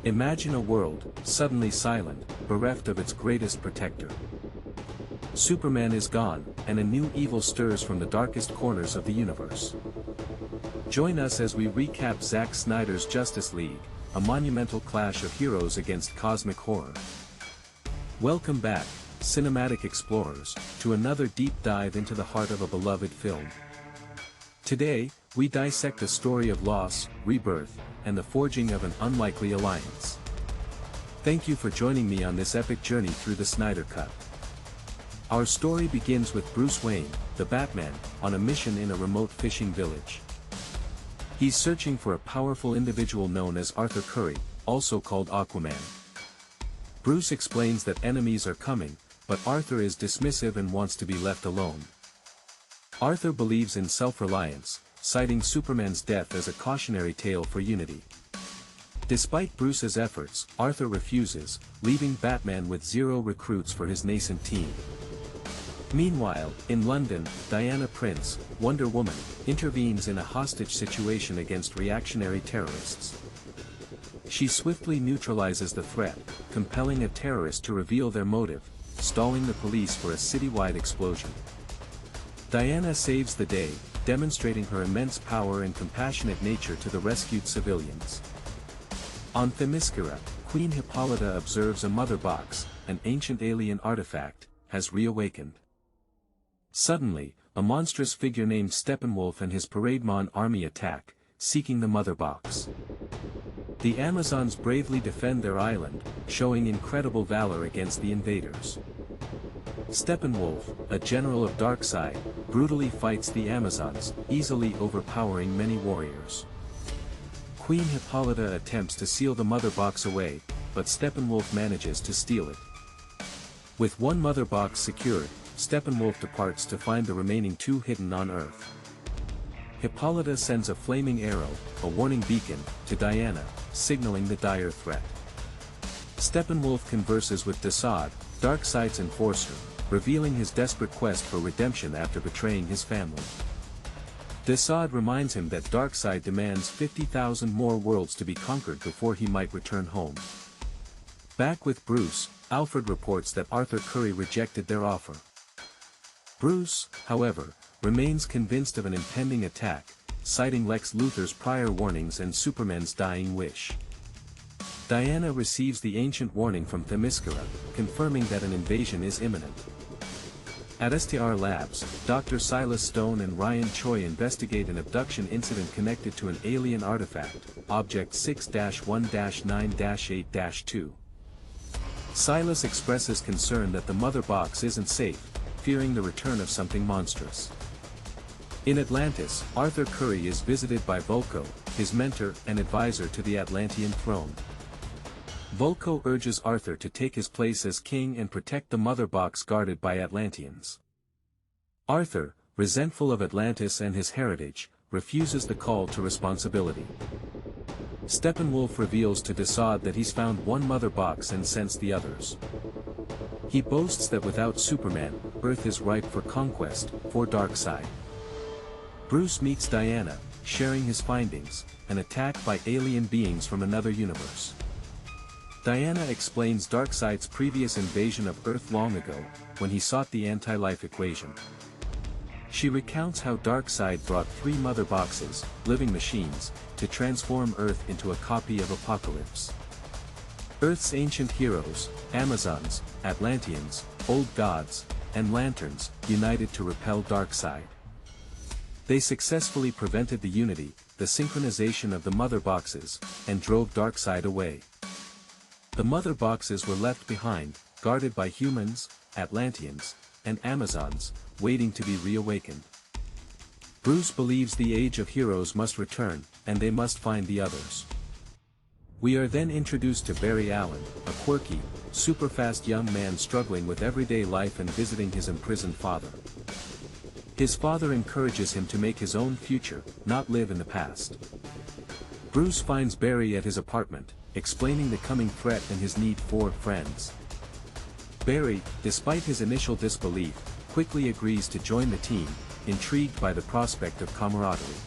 Imagine a world, suddenly silent, bereft of its greatest protector. Superman is gone, and a new evil stirs from the darkest corners of the universe. Join us as we recap Zack Snyder's Justice League, a monumental clash of heroes against cosmic horror. Welcome back, cinematic explorers, to another deep dive into the heart of a beloved film. Today, we dissect a story of loss, rebirth, and the forging of an unlikely alliance. Thank you for joining me on this epic journey through the Snyder Cut. Our story begins with Bruce Wayne, the Batman, on a mission in a remote fishing village. He's searching for a powerful individual known as Arthur Curry, also called Aquaman. Bruce explains that enemies are coming, but Arthur is dismissive and wants to be left alone. Arthur believes in self-reliance, citing Superman's death as a cautionary tale for unity. Despite Bruce's efforts, Arthur refuses, leaving Batman with 0 recruits for his nascent team. Meanwhile, in London, Diana Prince, Wonder Woman, intervenes in a hostage situation against reactionary terrorists. She swiftly neutralizes the threat, compelling a terrorist to reveal their motive, stalling the police for a citywide explosion. Diana saves the day, demonstrating her immense power and compassionate nature to the rescued civilians. On Themyscira, Queen Hippolyta observes a mother box, an ancient alien artifact, has reawakened. Suddenly, a monstrous figure named Steppenwolf and his Parademon army attack, seeking the mother box. The Amazons bravely defend their island, showing incredible valor against the invaders. Steppenwolf, a general of Darkseid, brutally fights the Amazons, easily overpowering many warriors. Queen Hippolyta attempts to seal the mother box away, but Steppenwolf manages to steal it. With one mother box secured, Steppenwolf departs to find the remaining 2 hidden on Earth. Hippolyta sends a flaming arrow, a warning beacon, to Diana, signaling the dire threat. Steppenwolf converses with Darkseid, Darkseid's enforcer, revealing his desperate quest for redemption after betraying his family. Darkseid reminds him that Darkseid demands 50,000 more worlds to be conquered before he might return home. Back with Bruce, Alfred reports that Arthur Curry rejected their offer. Bruce, however, remains convinced of an impending attack, citing Lex Luthor's prior warnings and Superman's dying wish. Diana receives the ancient warning from Themyscira, confirming that an invasion is imminent. At STR Labs, Dr. Silas Stone and Ryan Choi investigate an abduction incident connected to an alien artifact, Object 6-1-9-8-2. Silas expresses concern that the mother box isn't safe, fearing the return of something monstrous. In Atlantis, Arthur Curry is visited by Vulko, his mentor and advisor to the Atlantean throne. Vulko urges Arthur to take his place as king and protect the mother box guarded by Atlanteans. Arthur, resentful of Atlantis and his heritage, refuses the call to responsibility. Steppenwolf reveals to Darkseid that he's found one mother box and sensed the others. He boasts that without Superman, Earth is ripe for conquest, for Darkseid. Bruce meets Diana, sharing his findings, an attack by alien beings from another universe. Diana explains Darkseid's previous invasion of Earth long ago, when he sought the anti-life equation. She recounts how Darkseid brought 3 mother boxes, living machines, to transform Earth into a copy of Apocalypse. Earth's ancient heroes, Amazons, Atlanteans, old gods, and lanterns, united to repel Darkseid. They successfully prevented the unity, the synchronization of the mother boxes, and drove Darkseid away. The mother boxes were left behind, guarded by humans, Atlanteans, and Amazons, waiting to be reawakened. Bruce believes the Age of Heroes must return, and they must find the others. We are then introduced to Barry Allen, a quirky, super-fast young man struggling with everyday life and visiting his imprisoned father. His father encourages him to make his own future, not live in the past. Bruce finds Barry at his apartment, explaining the coming threat and his need for friends. Barry, despite his initial disbelief, quickly agrees to join the team, intrigued by the prospect of camaraderie.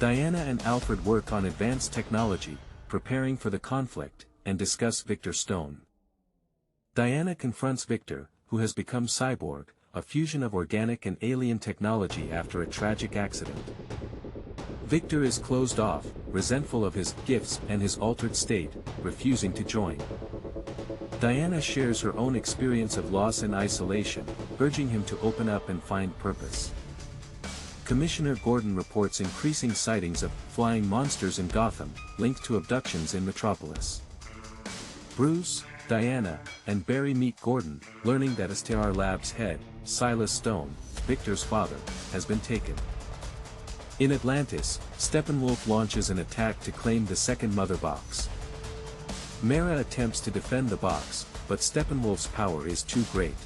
Diana and Alfred work on advanced technology, preparing for the conflict, and discuss Victor Stone. Diana confronts Victor, who has become Cyborg, a fusion of organic and alien technology after a tragic accident. Victor is closed off, resentful of his gifts and his altered state, refusing to join. Diana shares her own experience of loss and isolation, urging him to open up and find purpose. Commissioner Gordon reports increasing sightings of flying monsters in Gotham, linked to abductions in Metropolis. Bruce, Diana, and Barry meet Gordon, learning that STR Labs head, Silas Stone, Victor's father, has been taken. In Atlantis, Steppenwolf launches an attack to claim the second Mother Box. Mera attempts to defend the box, but Steppenwolf's power is too great.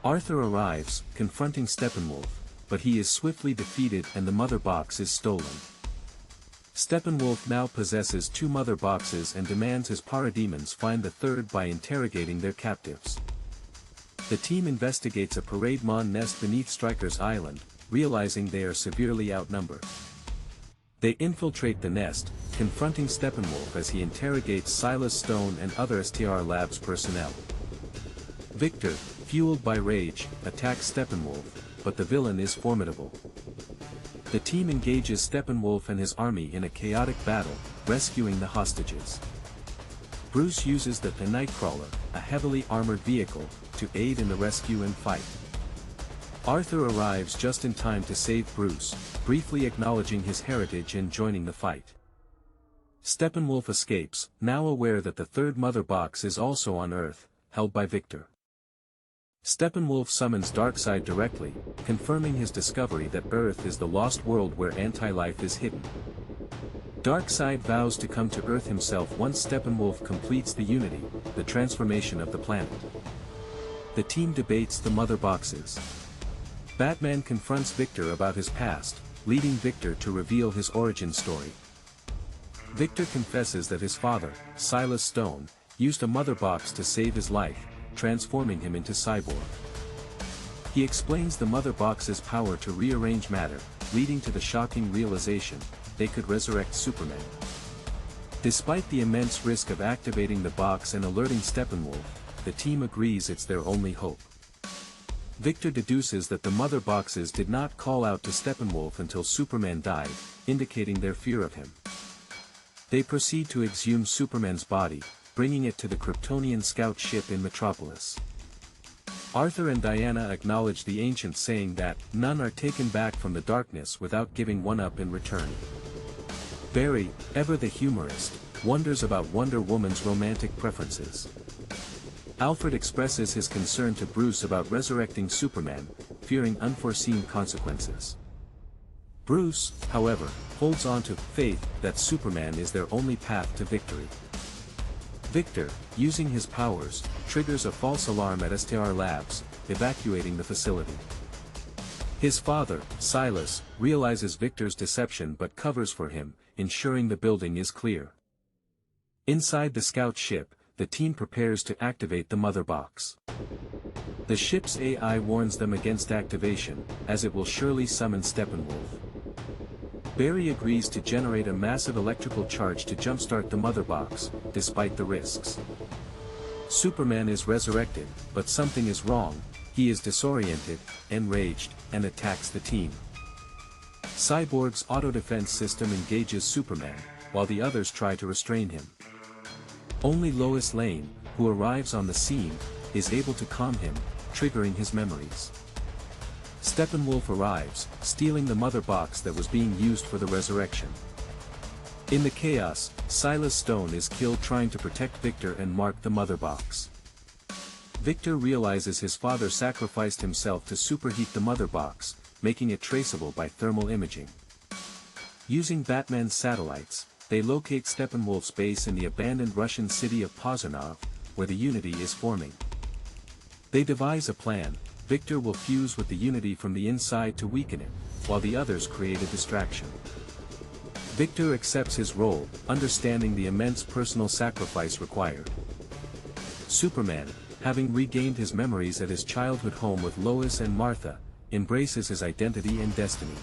Arthur arrives, confronting Steppenwolf, but he is swiftly defeated and the Mother Box is stolen. Steppenwolf now possesses 2 Mother Boxes and demands his parademons find the third by interrogating their captives. The team investigates a parade mon nest beneath Stryker's Island, realizing they are severely outnumbered. They infiltrate the nest, confronting Steppenwolf as he interrogates Silas Stone and other STR Labs personnel. Victor, fueled by rage, attacks Steppenwolf, but the villain is formidable. The team engages Steppenwolf and his army in a chaotic battle, rescuing the hostages. Bruce uses the Nightcrawler, a heavily armored vehicle, to aid in the rescue and fight. Arthur arrives just in time to save Bruce, briefly acknowledging his heritage and joining the fight. Steppenwolf escapes, now aware that the third Mother Box is also on Earth, held by Victor. Steppenwolf summons Darkseid directly, confirming his discovery that Earth is the lost world where anti-life is hidden. Darkseid vows to come to Earth himself once Steppenwolf completes the Unity, the transformation of the planet. The team debates the Mother Boxes. Batman confronts Victor about his past, leading Victor to reveal his origin story. Victor confesses that his father, Silas Stone, used a Mother Box to save his life, transforming him into Cyborg. He explains the Mother Box's power to rearrange matter, leading to the shocking realization, they could resurrect Superman. Despite the immense risk of activating the box and alerting Steppenwolf, the team agrees it's their only hope. Victor deduces that the Mother Boxes did not call out to Steppenwolf until Superman died, indicating their fear of him. They proceed to exhume Superman's body, bringing it to the Kryptonian scout ship in Metropolis. Arthur and Diana acknowledge the ancient saying that none are taken back from the darkness without giving one up in return. Barry, ever the humorist, wonders about Wonder Woman's romantic preferences. Alfred expresses his concern to Bruce about resurrecting Superman, fearing unforeseen consequences. Bruce, however, holds on to faith that Superman is their only path to victory. Victor, using his powers, triggers a false alarm at STR Labs, evacuating the facility. His father, Silas, realizes Victor's deception but covers for him, ensuring the building is clear. Inside the scout ship, the team prepares to activate the Mother Box. The ship's AI warns them against activation, as it will surely summon Steppenwolf. Barry agrees to generate a massive electrical charge to jumpstart the Mother Box, despite the risks. Superman is resurrected, but something is wrong, he is disoriented, enraged, and attacks the team. Cyborg's auto-defense system engages Superman, while the others try to restrain him. Only Lois Lane, who arrives on the scene, is able to calm him, triggering his memories. Steppenwolf arrives, stealing the Mother Box that was being used for the resurrection. In the chaos, Silas Stone is killed trying to protect Victor and Mark the Mother Box. Victor realizes his father sacrificed himself to superheat the Mother Box, making it traceable by thermal imaging. Using Batman's satellites, they locate Steppenwolf's base in the abandoned Russian city of Pozanov, where the Unity is forming. They devise a plan. Victor will fuse with the Unity from the inside to weaken it, while the others create a distraction. Victor accepts his role, understanding the immense personal sacrifice required. Superman, having regained his memories at his childhood home with Lois and Martha, embraces his identity and destiny.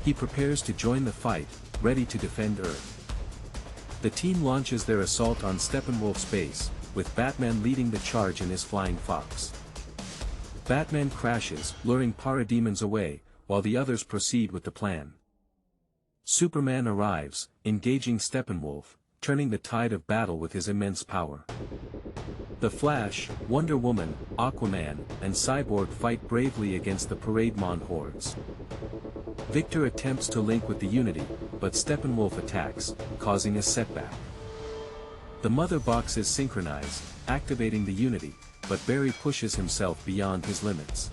He prepares to join the fight, ready to defend Earth. The team launches their assault on Steppenwolf's base, with Batman leading the charge in his flying fox. Batman crashes, luring parademons away, while the others proceed with the plan. Superman arrives, engaging Steppenwolf, turning the tide of battle with his immense power. The Flash, Wonder Woman, Aquaman, and Cyborg fight bravely against the Parademon hordes. Victor attempts to link with the Unity, but Steppenwolf attacks, causing a setback. The Mother Boxes synchronize, activating the Unity, but Barry pushes himself beyond his limits.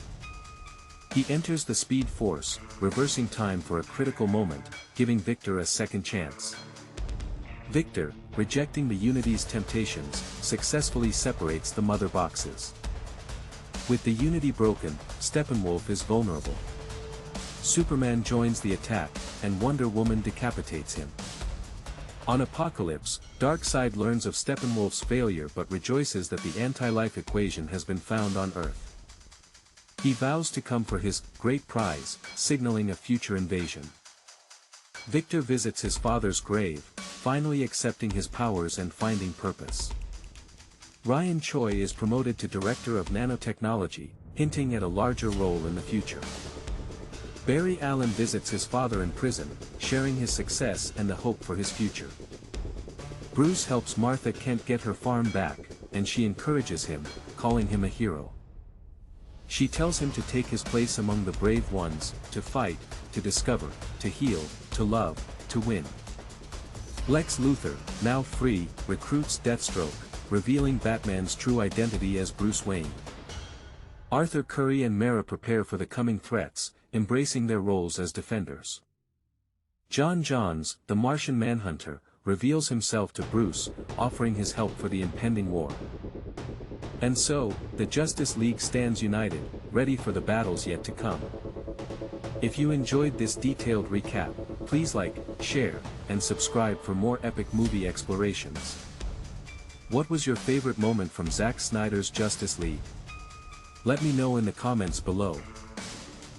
He enters the Speed Force, reversing time for a critical moment, giving Victor a second chance. Victor, rejecting the Unity's temptations, successfully separates the Mother Boxes. With the Unity broken, Steppenwolf is vulnerable. Superman joins the attack, and Wonder Woman decapitates him. On Apocalypse, Darkseid learns of Steppenwolf's failure but rejoices that the anti-life equation has been found on Earth. He vows to come for his great prize, signaling a future invasion. Victor visits his father's grave, finally accepting his powers and finding purpose. Ryan Choi is promoted to Director of Nanotechnology, hinting at a larger role in the future. Barry Allen visits his father in prison, sharing his success and the hope for his future. Bruce helps Martha Kent get her farm back, and she encourages him, calling him a hero. She tells him to take his place among the brave ones, to fight, to discover, to heal, to love, to win. Lex Luthor, now free, recruits Deathstroke, revealing Batman's true identity as Bruce Wayne. Arthur Curry and Mara prepare for the coming threats, embracing their roles as defenders. John Johns, the Martian Manhunter, reveals himself to Bruce, offering his help for the impending war. And so, the Justice League stands united, ready for the battles yet to come. If you enjoyed this detailed recap, please like, share, and subscribe for more epic movie explorations. What was your favorite moment from Zack Snyder's Justice League? Let me know in the comments below.